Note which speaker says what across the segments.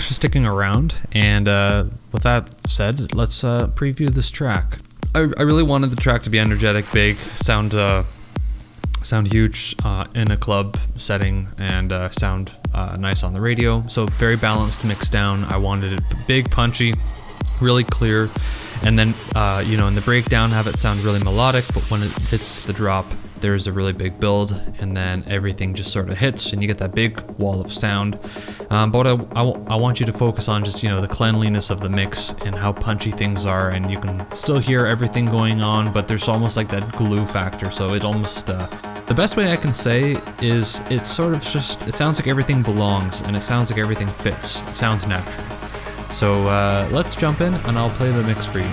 Speaker 1: thanks for sticking around. And with that said, let's preview this track. I really wanted the track to be energetic, big, sound huge in a club setting, and sound nice on the radio. So very balanced, mixed down. I wanted it big, punchy, really clear, and then in the breakdown have it sound really melodic, but when it hits the drop, there's a really big build, and then everything just sort of hits and you get that big wall of sound. But what I want you to focus on just the cleanliness of the mix and how punchy things are, and you can still hear everything going on, but there's almost like that glue factor. So it almost the best way I can say is it sounds like everything belongs, and it sounds like everything fits. It sounds natural. So let's jump in and I'll play the mix for you.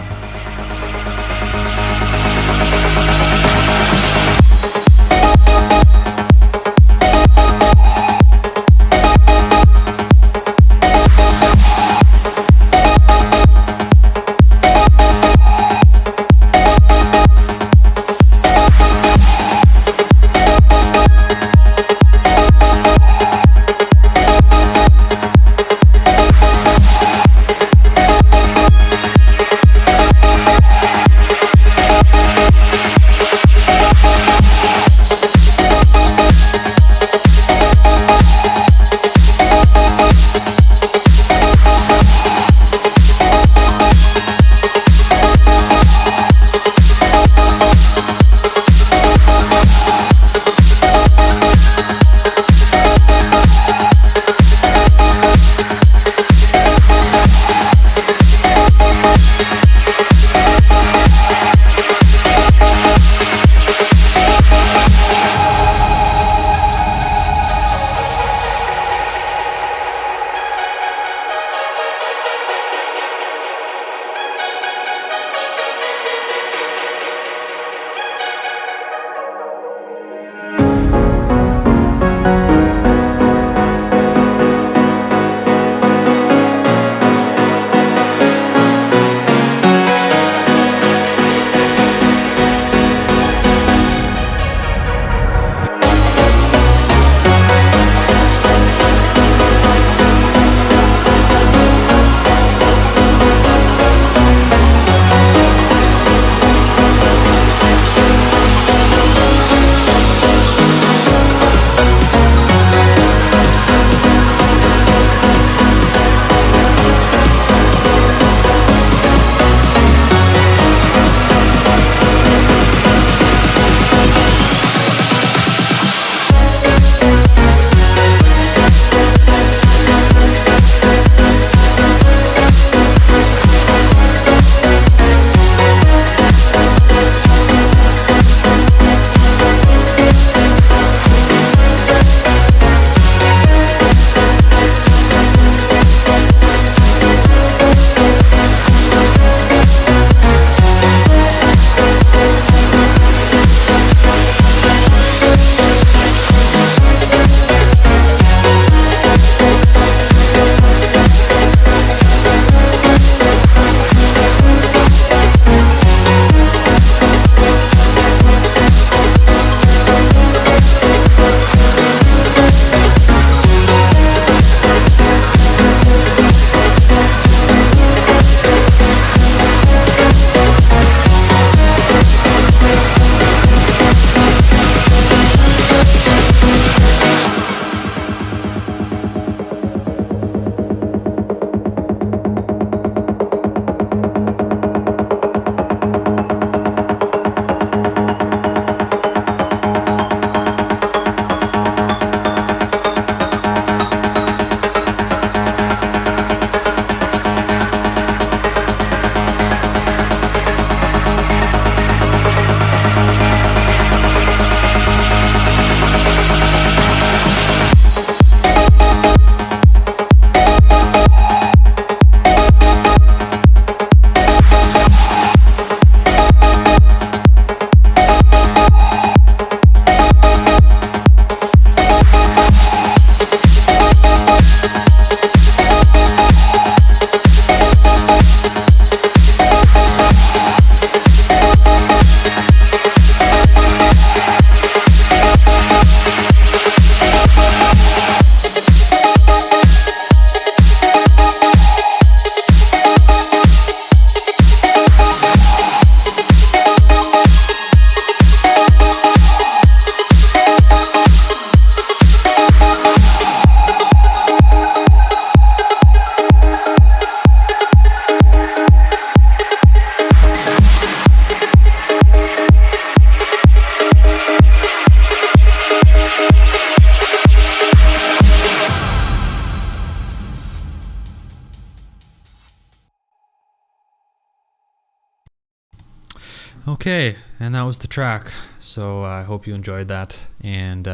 Speaker 1: Okay, and that was the track. So I hope you enjoyed that, and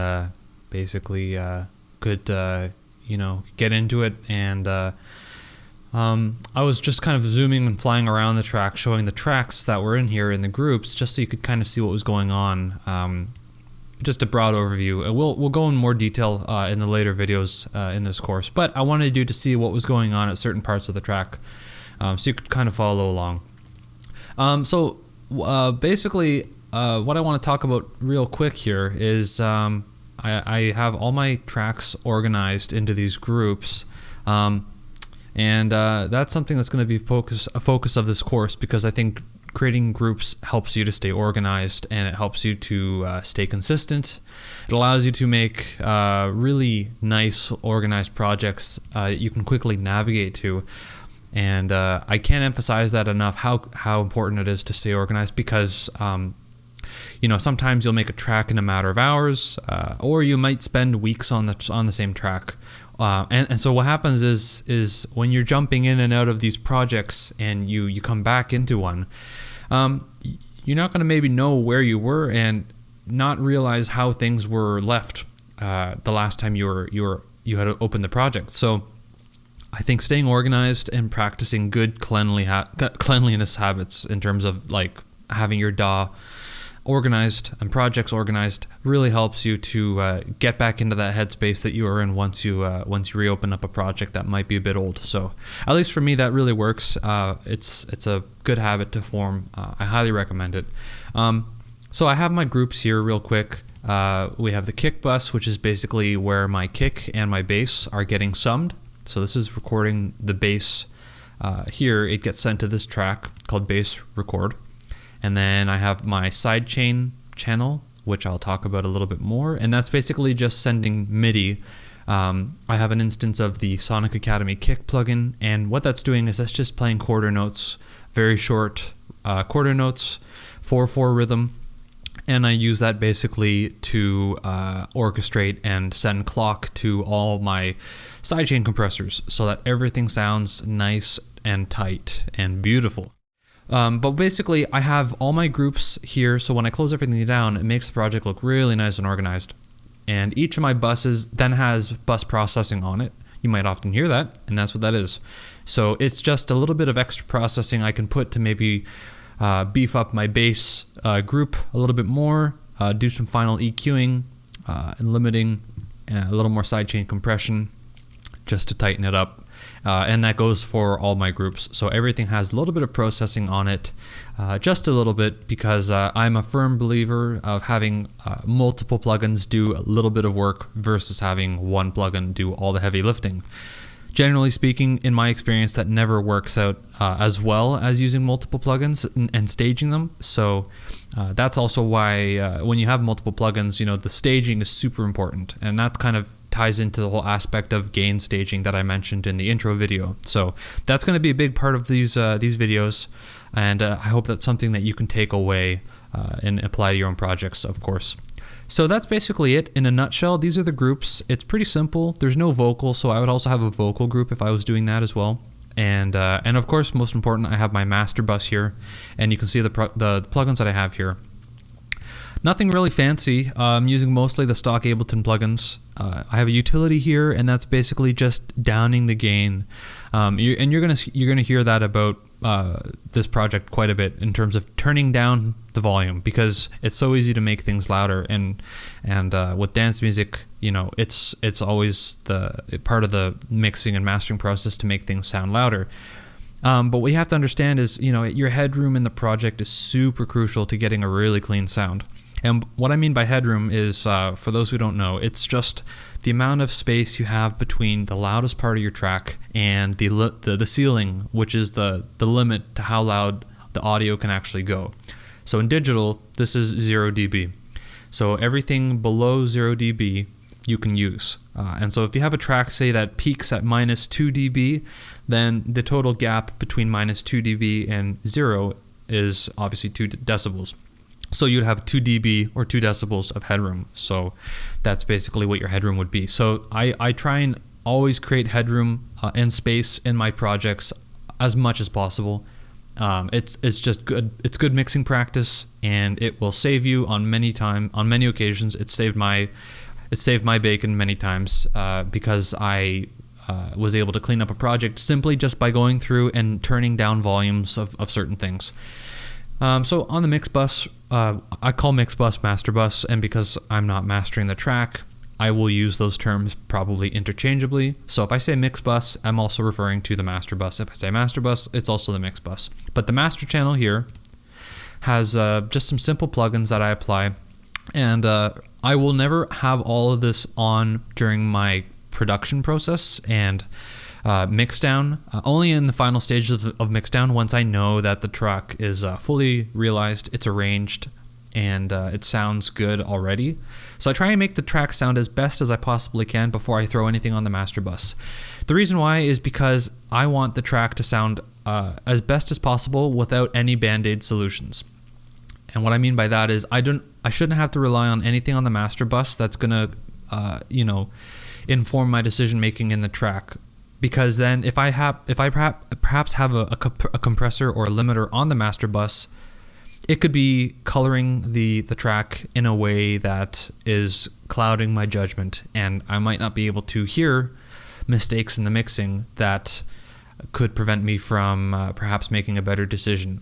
Speaker 1: basically could get into it. And I was just kind of zooming and flying around the track, showing the tracks that were in here in the groups, just so you could kind of see what was going on. Just a broad overview. We'll go in more detail in the later videos in this course, but I wanted you to see what was going on at certain parts of the track, so you could kind of follow along. Basically, what I want to talk about real quick here is I have all my tracks organized into these groups, and that's something that's going to be a focus of this course, because I think creating groups helps you to stay organized, and it helps you to stay consistent. It allows you to make really nice organized projects that you can quickly navigate to. And I can't emphasize that enough, how important it is to stay organized, because sometimes you'll make a track in a matter of hours, or you might spend weeks on the same track. And so what happens is when you're jumping in and out of these projects and you come back into one, you're not going to maybe know where you were and not realize how things were left the last time you had opened the project. So I think staying organized and practicing good cleanliness habits in terms of like having your DAW organized and projects organized really helps you to get back into that headspace that you were in once you reopen up a project that might be a bit old. So at least for me, that really works. It's a good habit to form. I highly recommend it. So I have my groups here real quick. We have the kick bus, which is basically where my kick and my bass are getting summed. So this is recording the bass. Here it gets sent to this track called bass record. And then I have my sidechain channel, which I'll talk about a little bit more. And that's basically just sending MIDI. I have an instance of the Sonic Academy kick plugin. And what that's doing is that's just playing quarter notes, very short quarter notes, 4/4 rhythm. And I use that basically to orchestrate and send clock to all my sidechain compressors so that everything sounds nice and tight and beautiful. But basically, I have all my groups here, so when I close everything down, it makes the project look really nice and organized. And each of my buses then has bus processing on it. You might often hear that, and that's what that is. So it's just a little bit of extra processing I can put to maybe beef up my bass group a little bit more, do some final EQing and limiting, a little more sidechain compression just to tighten it up. And that goes for all my groups. So everything has a little bit of processing on it, just a little bit, because I'm a firm believer of having multiple plugins do a little bit of work versus having one plugin do all the heavy lifting. Generally speaking, in my experience, that never works out as well as using multiple plugins and staging them. So that's also why when you have multiple plugins, the staging is super important, and that kind of ties into the whole aspect of gain staging that I mentioned in the intro video. So that's going to be a big part of these videos, and I hope that's something that you can take away and apply to your own projects, of course. So that's basically it in a nutshell. These are the groups. It's pretty simple. There's no vocal, so I would also have a vocal group if I was doing that as well. And of course, most important, I have my master bus here, and you can see the plugins that I have here. Nothing really fancy. I'm using mostly the stock Ableton plugins. I have a utility here, and that's basically just downing the gain. You're gonna hear that about this project quite a bit in terms of turning down the volume, because it's so easy to make things louder. And with dance music, it's always the part of the mixing and mastering process to make things sound louder. But what you have to understand is, your headroom in the project is super crucial to getting a really clean sound. And what I mean by headroom is, for those who don't know, it's just the amount of space you have between the loudest part of your track and the ceiling, which is the limit to how loud the audio can actually go. So in digital, this is 0 dB. So everything below 0 dB you can use. And so if you have a track, say, that peaks at -2 dB, then the total gap between -2 dB and 0 is obviously 2 decibels. So you'd have 2 dB or 2 decibels of headroom. So that's basically what your headroom would be. So I try and always create headroom and space in my projects as much as possible. It's just good. It's good mixing practice, and it will save you on many occasions. It saved my bacon many times because I was able to clean up a project simply just by going through and turning down volumes of certain things. So on the mix bus, I call mix bus master bus, and because I'm not mastering the track, I will use those terms probably interchangeably. So if I say mix bus, I'm also referring to the master bus. If I say master bus, it's also the mix bus. But the master channel here has just some simple plugins that I apply, and I will never have all of this on during my production process and mixdown. Only in the final stages of mixdown, once I know that the track is fully realized, it's arranged, and it sounds good already. So I try and make the track sound as best as I possibly can before I throw anything on the master bus. The reason why is because I want the track to sound as best as possible without any band-aid solutions. And what I mean by that is I shouldn't have to rely on anything on the master bus that's gonna inform my decision making in the track. Because then if I perhaps have a compressor or a limiter on the master bus, it could be coloring the track in a way that is clouding my judgment, and I might not be able to hear mistakes in the mixing that could prevent me from perhaps making a better decision.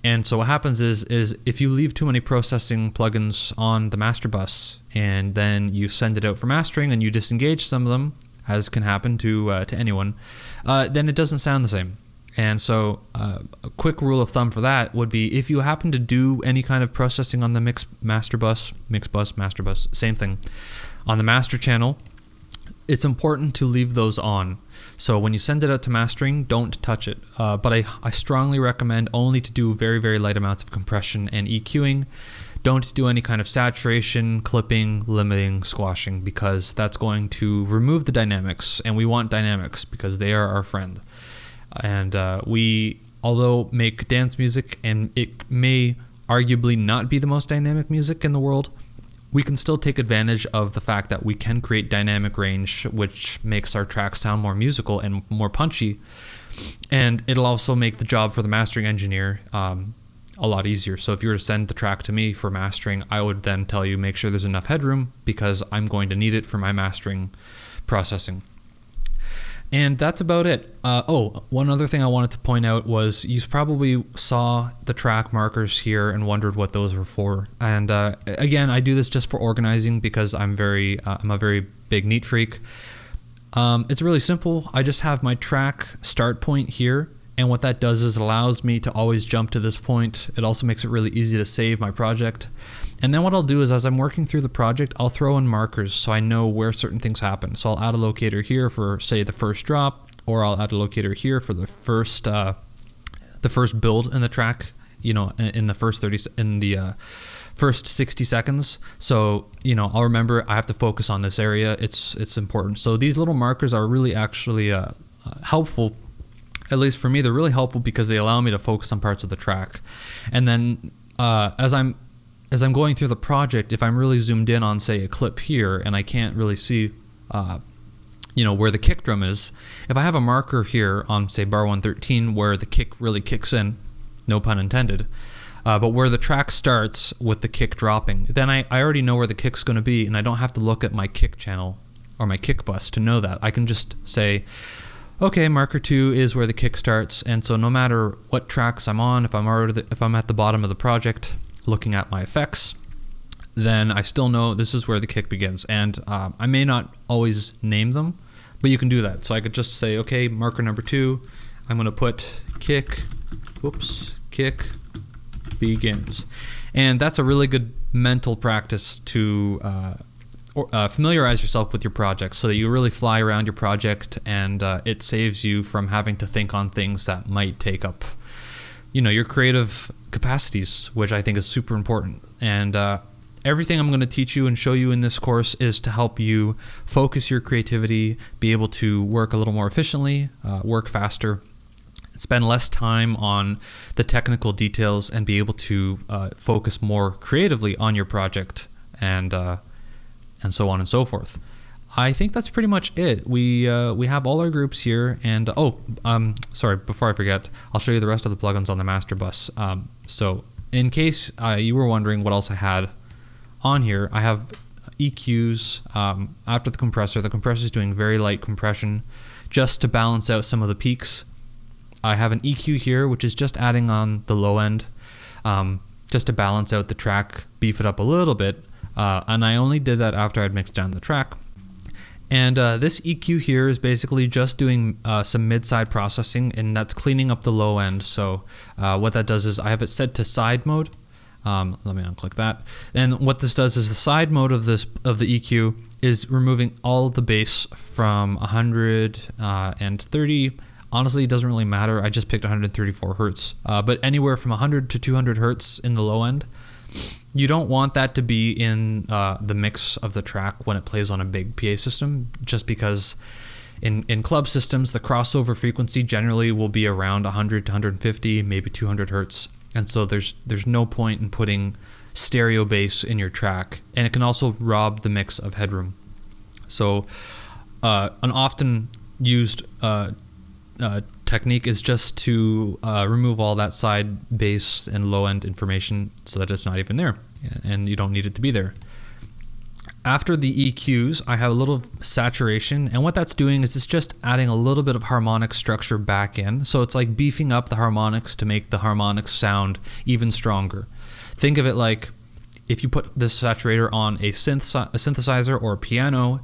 Speaker 1: And so what happens is if you leave too many processing plugins on the master bus and then you send it out for mastering and you disengage some of them, as can happen to anyone, then it doesn't sound the same. And so a quick rule of thumb for that would be if you happen to do any kind of processing on the master bus, same thing, on the master channel, it's important to leave those on. So when you send it out to mastering, don't touch it. But I strongly recommend only to do very, very light amounts of compression and EQing. Don't do any kind of saturation, clipping, limiting, squashing, because that's going to remove the dynamics, and we want dynamics because they are our friend. And we, although make dance music, and it may arguably not be the most dynamic music in the world, we can still take advantage of the fact that we can create dynamic range, which makes our tracks sound more musical and more punchy. And it'll also make the job for the mastering engineer a lot easier. So if you were to send the track to me for mastering, I would then tell you make sure there's enough headroom because I'm going to need it for my mastering processing. And that's about it. One other thing I wanted to point out was you probably saw the track markers here and wondered what those were for. And again, I do this just for organizing because I'm a very big neat freak. It's really simple. I just have my track start point here, and what that does is it allows me to always jump to this point. It also makes it really easy to save my project. And then what I'll do is as I'm working through the project, I'll throw in markers so I know where certain things happen. So I'll add a locator here for, say, the first drop, or I'll add a locator here for the first build in the track, in the first 60 seconds. So, I'll remember I have to focus on this area. It's important. So these little markers are really actually helpful. At least for me, they're really helpful because they allow me to focus on parts of the track. And then as I'm going through the project, if I'm really zoomed in on, say, a clip here, and I can't really see, where the kick drum is, if I have a marker here on, say, bar 113 where the kick really kicks in, no pun intended, but where the track starts with the kick dropping, then I already know where the kick's going to be, and I don't have to look at my kick channel or my kick bus to know that. I can just say, okay, marker 2 is where the kick starts, and so no matter what tracks I'm on, if I'm at the bottom of the project looking at my effects, then I still know this is where the kick begins. And I may not always name them, but you can do that. So I could just say, okay, marker number 2, I'm going to put kick begins. And that's a really good mental practice to familiarize yourself with your project so that you really fly around your project, and it saves you from having to think on things that might take up your creative capacities, which I think is super important. And everything I'm going to teach you and show you in this course is to help you focus your creativity, be able to work a little more efficiently, work faster, spend less time on the technical details, and be able to focus more creatively on your project, and so on and so forth. I think that's pretty much it. We have all our groups here, and sorry, before I forget, I'll show you the rest of the plugins on the master bus. So in case you were wondering what else I had on here, I have EQs after the compressor. The compressor is doing very light compression just to balance out some of the peaks. I have an EQ here, which is just adding on the low end, just to balance out the track, beef it up a little bit. And I only did that after I'd mixed down the track. And this EQ here is basically just doing some mid-side processing, and that's cleaning up the low end. So what that does is I have it set to side mode. Let me unclick that. And what this does is the side mode of the EQ is removing all the bass from 130. Honestly, it doesn't really matter. I just picked 134 hertz, but anywhere from 100 to 200 hertz in the low end. You don't want that to be in the mix of the track when it plays on a big PA system, just because in club systems, the crossover frequency generally will be around 100 to 150, maybe 200 hertz. And so there's no point in putting stereo bass in your track, and it can also rob the mix of headroom. So an often used technique is just to remove all that side bass and low end information so that it's not even there, and you don't need it to be there. After the EQs, I have a little saturation, and what that's doing is it's just adding a little bit of harmonic structure back in. So it's like beefing up the harmonics to make the harmonics sound even stronger. Think of it like if you put this saturator on a synthesizer or a piano,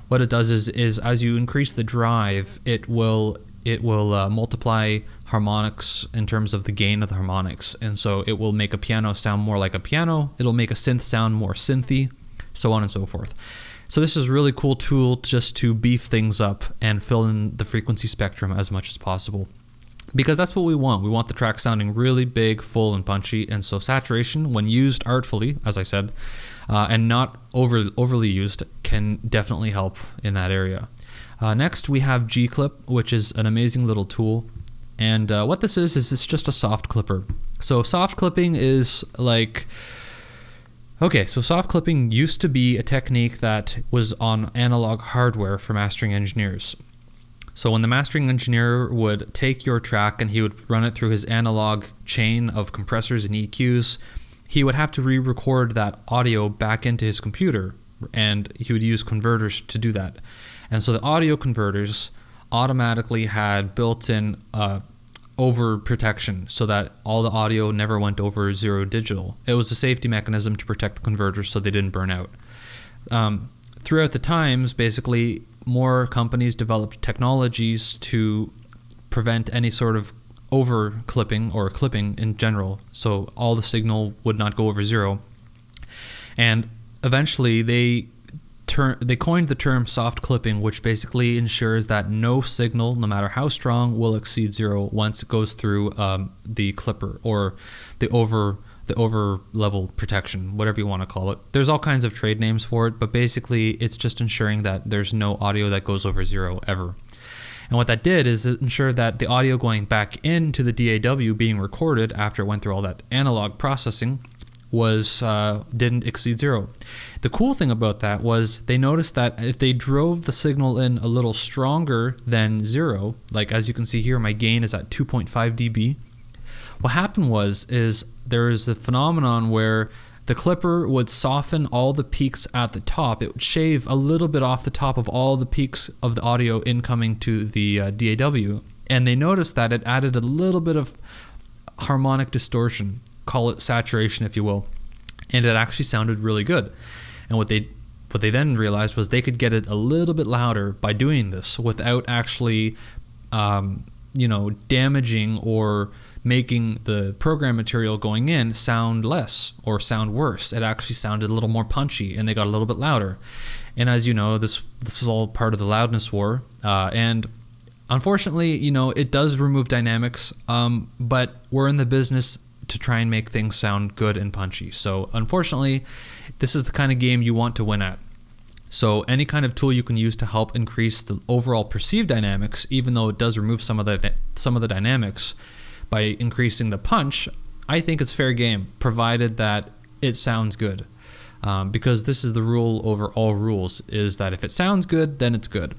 Speaker 1: what it does is as you increase the drive, it will multiply harmonics in terms of the gain of the harmonics, and so it will make a piano sound more like a piano. It'll make a synth sound more synthy, so on and so forth. So this is a really cool tool just to beef things up and fill in the frequency spectrum as much as possible, because that's what we want. We want the track sounding really big, full, and punchy, and so saturation, when used artfully, as I said, and not overly used, can definitely help in that area. Next, we have G-Clip, which is an amazing little tool. And what this is it's just a soft clipper. So soft clipping is like... Okay, so soft clipping used to be a technique that was on analog hardware for mastering engineers. So when the mastering engineer would take your track and he would run it through his analog chain of compressors and EQs, he would have to re-record that audio back into his computer, and he would use converters to do that. And so the audio converters automatically had built-in over protection so that all the audio never went over zero digital. It was a safety mechanism to protect the converters so they didn't burn out. Throughout the times, basically, more companies developed technologies to prevent any sort of over clipping or clipping in general, so all the signal would not go over zero. And eventually they coined the term soft clipping, which basically ensures that no signal, no matter how strong, will exceed zero once it goes through the clipper or the over level protection, whatever you want to call it. There's all kinds of trade names for it, but basically it's just ensuring that there's no audio that goes over zero ever. And what that did is it ensured that the audio going back into the DAW being recorded after it went through all that analog processing was didn't exceed zero. The cool thing about that was they noticed that if they drove the signal in a little stronger than zero, like as you can see here, my gain is at 2.5 dB. What happened is there is a phenomenon where the clipper would soften all the peaks at the top. It would shave a little bit off the top of all the peaks of the audio incoming to the DAW, and they noticed that it added a little bit of harmonic distortion. Call it saturation if you will, and it actually sounded really good. And what they then realized was they could get it a little bit louder by doing this without actually damaging or making the program material going in sound less or sound worse. It actually sounded a little more punchy, and they got a little bit louder. And as you know, this is all part of the loudness war, and unfortunately, it does remove dynamics, but we're in the business to try and make things sound good and punchy. So unfortunately, this is the kind of game you want to win at. So any kind of tool you can use to help increase the overall perceived dynamics, even though it does remove some of the dynamics by increasing the punch, I think it's fair game, provided that it sounds good. because this is the rule over all rules, is that if it sounds good, then it's good.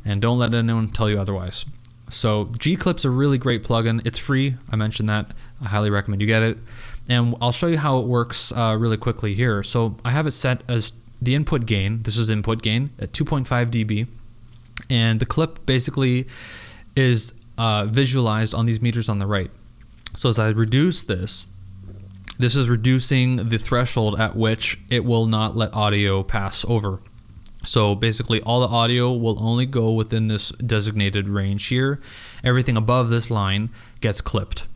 Speaker 1: And don't let anyone tell you otherwise. So G-Clip's a really great plugin. It's free. I mentioned that. I highly recommend you get it. And I'll show you how it works really quickly here. So I have it set as the input gain. This is input gain at 2.5 dB. And the clip basically is visualized on these meters on the right. So as I reduce this is reducing the threshold at which it will not let audio pass over. So basically all the audio will only go within this designated range here. Everything above this line gets clipped.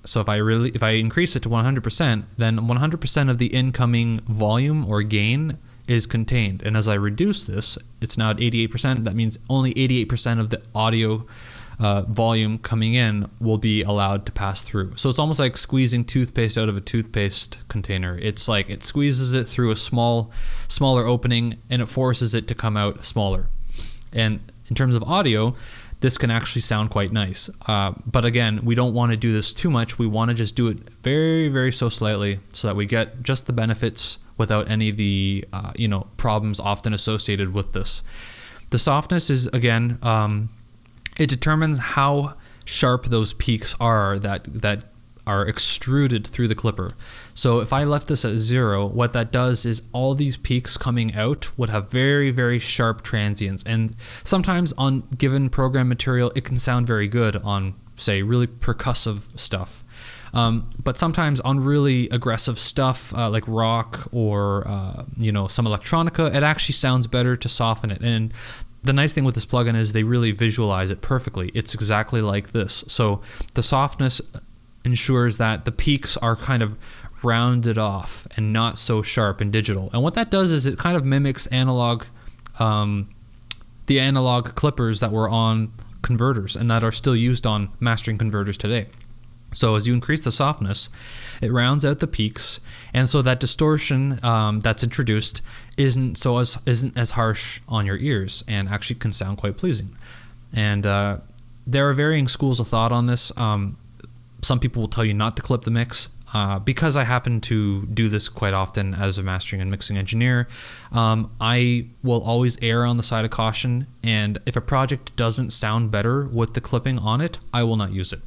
Speaker 1: So if I increase it to 100%, then 100% of the incoming volume or gain is contained. And as I reduce this, it's now at 88%. That means only 88% of the audio volume coming in will be allowed to pass through. So it's almost like squeezing toothpaste out of a toothpaste container. It's like it squeezes it through a smaller opening, and it forces it to come out smaller. And in terms of audio, this can actually sound quite nice. But again, we don't want to do this too much. We want to just do it very, very so slightly so that we get just the benefits without any of the problems often associated with this. The softness is, again, it determines how sharp those peaks are that are extruded through the clipper. So if I left this at 0, what that does is all these peaks coming out would have very, very sharp transients. And sometimes on given program material, it can sound very good on, say, really percussive stuff. But sometimes on really aggressive stuff like rock or some electronica, it actually sounds better to soften it. And the nice thing with this plugin is they really visualize it perfectly. It's exactly like this. So the softness ensures that the peaks are kind of rounded off and not so sharp and digital. And what that does is it kind of mimics analog, the analog clippers that were on converters and that are still used on mastering converters today. So as you increase the softness, it rounds out the peaks, and so that distortion that's introduced isn't as harsh on your ears and actually can sound quite pleasing. And there are varying schools of thought on this. Some people will tell you not to clip the mix. Because I happen to do this quite often as a mastering and mixing engineer, I will always err on the side of caution, and if a project doesn't sound better with the clipping on it, I will not use it.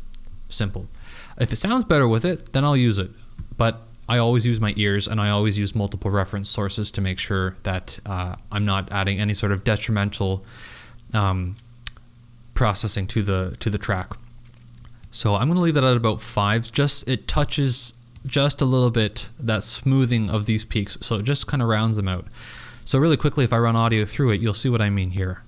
Speaker 1: Simple. If it sounds better with it, then I'll use it. But I always use my ears, and I always use multiple reference sources to make sure that I'm not adding any sort of detrimental processing to the track. So I'm going to leave that at about 5. It touches just a little bit that smoothing of these peaks, so it just kind of rounds them out. So really quickly, if I run audio through it, you'll see what I mean here.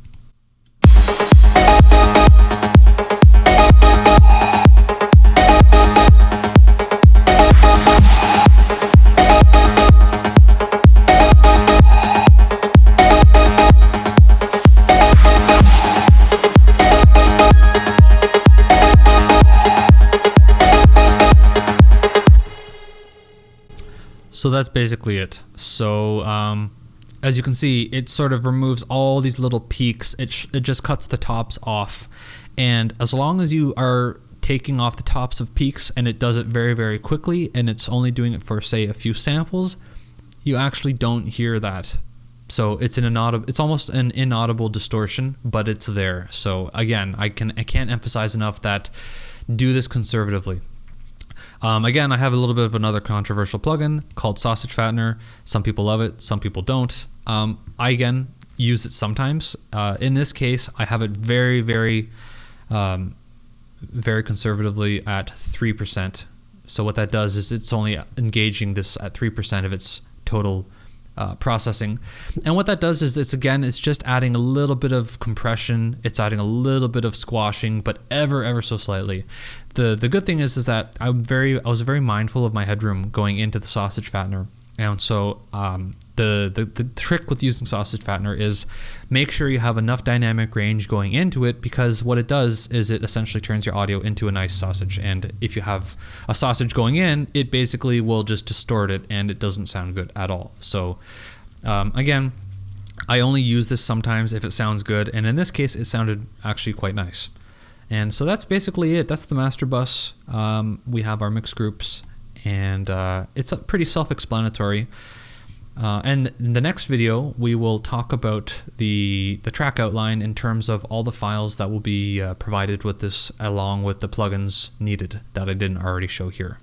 Speaker 1: So that's basically it. So as you can see, it sort of removes all these little peaks. It just cuts the tops off. And as long as you are taking off the tops of peaks, and it does it very, very quickly, and it's only doing it for, say, a few samples, you actually don't hear that. So it's it's almost an inaudible distortion, but it's there. So again, I can't emphasize enough that do this conservatively. Again, I have a little bit of another controversial plugin called Sausage Fattener. Some people love it, some people don't. I, again, use it sometimes. In this case, I have it very, very, very conservatively at 3%. So what that does is it's only engaging this at 3% of its total processing. And what that does is it's just adding a little bit of compression. It's adding a little bit of squashing, but ever so slightly. The good thing is that I was very mindful of my headroom going into the Sausage Fattener. And so the trick with using Sausage Fattener is make sure you have enough dynamic range going into it, because what it does is it essentially turns your audio into a nice sausage. And if you have a sausage going in, it basically will just distort it, and it doesn't sound good at all. So again, I only use this sometimes if it sounds good, and in this case it sounded actually quite nice. And so that's basically it. That's the master bus. We have our mix groups, and it's pretty self-explanatory. And in the next video, we will talk about the track outline in terms of all the files that will be provided with this, along with the plugins needed that I didn't already show here.